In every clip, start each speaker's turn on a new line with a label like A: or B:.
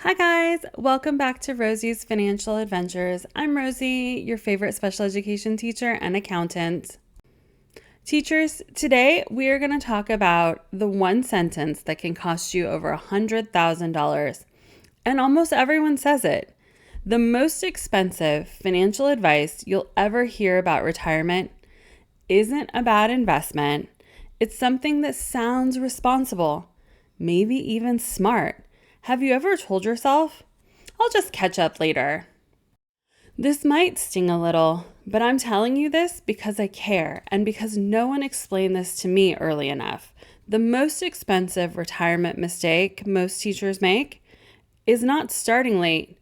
A: Hi guys, welcome back to Rosie's Financial Adventures. I'm Rosie, your favorite special education teacher and accountant. Teachers, today we are going to talk about the one sentence that can cost you over $100,000. And almost everyone says it. The most expensive financial advice you'll ever hear about retirement isn't a bad investment. It's something that sounds responsible, maybe even smart. Have you ever told yourself, I'll just catch up later? This might sting a little, but I'm telling you this because I care and because no one explained this to me early enough. The most expensive retirement mistake most teachers make is not starting late.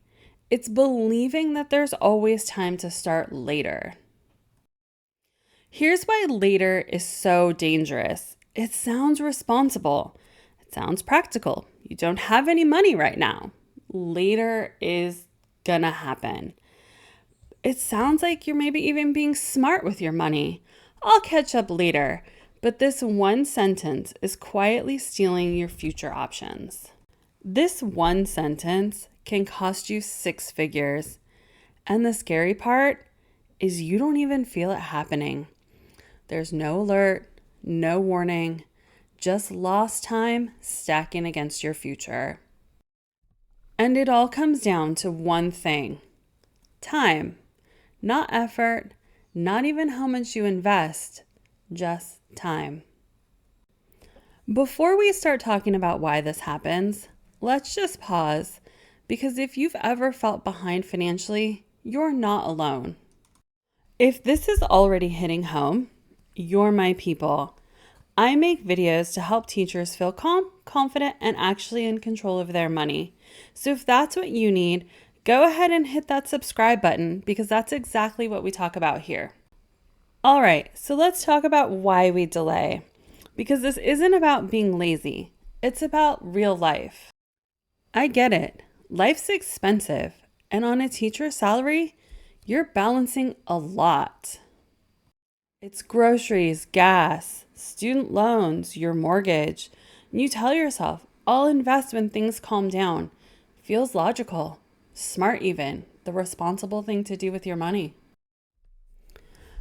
A: It's believing that there's always time to start later. Here's why later is so dangerous. It sounds responsible. It sounds practical. You don't have any money right now. Later is gonna happen. It sounds like you're maybe even being smart with your money. I'll catch up later. But this one sentence is quietly stealing your future options. This one sentence can cost you 6 figures. And the scary part is you don't even feel it happening. There's no alert, no warning, just lost time stacking against your future. And it all comes down to one thing: time. Not effort, not even how much you invest, just time. Before we start talking about why this happens, let's just pause, because if you've ever felt behind financially, you're not alone. If this is already hitting home, you're my people. I make videos to help teachers feel calm, confident, and actually in control of their money. So if that's what you need, go ahead and hit that subscribe button because that's exactly what we talk about here. All right, so let's talk about why we delay. Because this isn't about being lazy. It's about real life. I get it. Life's expensive. And on a teacher's salary, you're balancing a lot. It's groceries, gas, student loans, your mortgage. And you tell yourself, I'll invest when things calm down. Feels logical, smart even, the responsible thing to do with your money.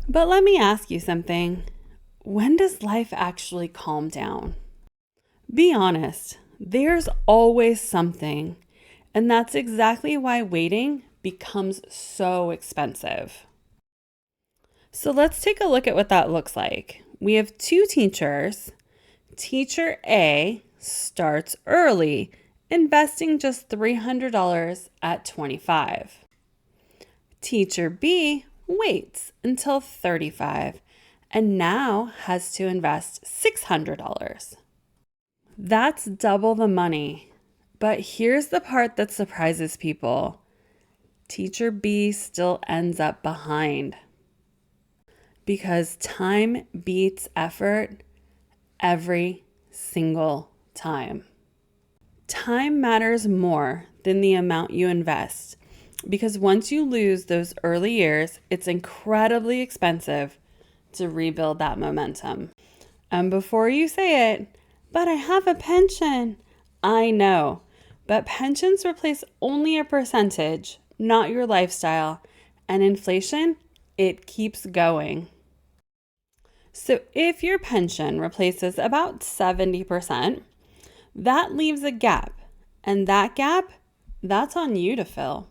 A: But let me ask you something. When does life actually calm down? Be honest, there's always something. And that's exactly why waiting becomes so expensive. So let's take a look at what that looks like. We have 2 teachers. Teacher A starts early, investing just $300 at 25. Teacher B waits until 35 and now has to invest $600. That's double the money. But here's the part that surprises people. Teacher B still ends up behind. Because time beats effort every single time. Time matters more than the amount you invest, because once you lose those early years, it's incredibly expensive to rebuild that momentum. And before you say it, but I have a pension. I know, but pensions replace only a percentage, not your lifestyle. And inflation, it keeps going. So if your pension replaces about 70%, that leaves a gap. And that gap, that's on you to fill.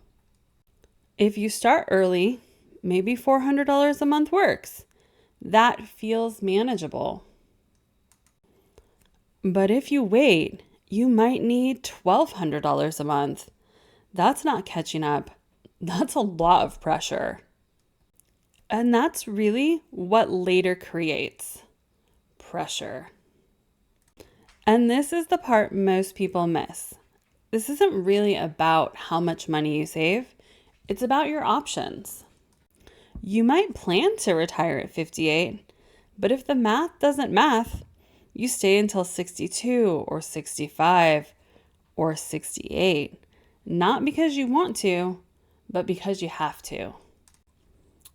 A: If you start early, maybe $400 a month works. That feels manageable. But if you wait, you might need $1,200 a month. That's not catching up. That's a lot of pressure. And that's really what later creates: pressure. And this is the part most people miss. This isn't really about how much money you save. It's about your options. You might plan to retire at 58, but if the math doesn't math, you stay until 62 or 65 or 68, not because you want to, but because you have to.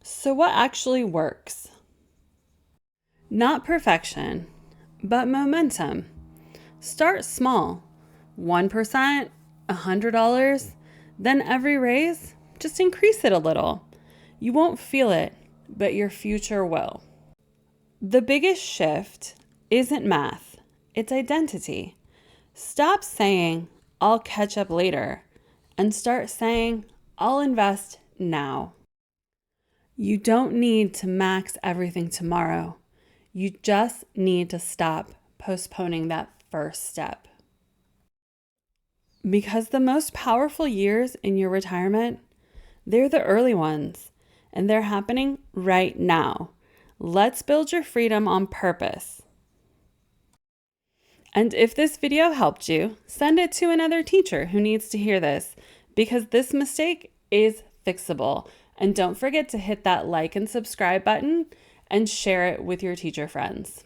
A: So what actually works? Not perfection, but momentum. Start small. 1%, $100, then every raise, just increase it a little. You won't feel it, but your future will. The biggest shift isn't math, it's identity. Stop saying, I'll catch up later, and start saying, I'll invest now. You don't need to max everything tomorrow. You just need to stop postponing that first step. Because the most powerful years in your retirement, they're the early ones, and they're happening right now. Let's build your freedom on purpose. And if this video helped you, send it to another teacher who needs to hear this, because this mistake is fixable. And don't forget to hit that like and subscribe button and share it with your teacher friends.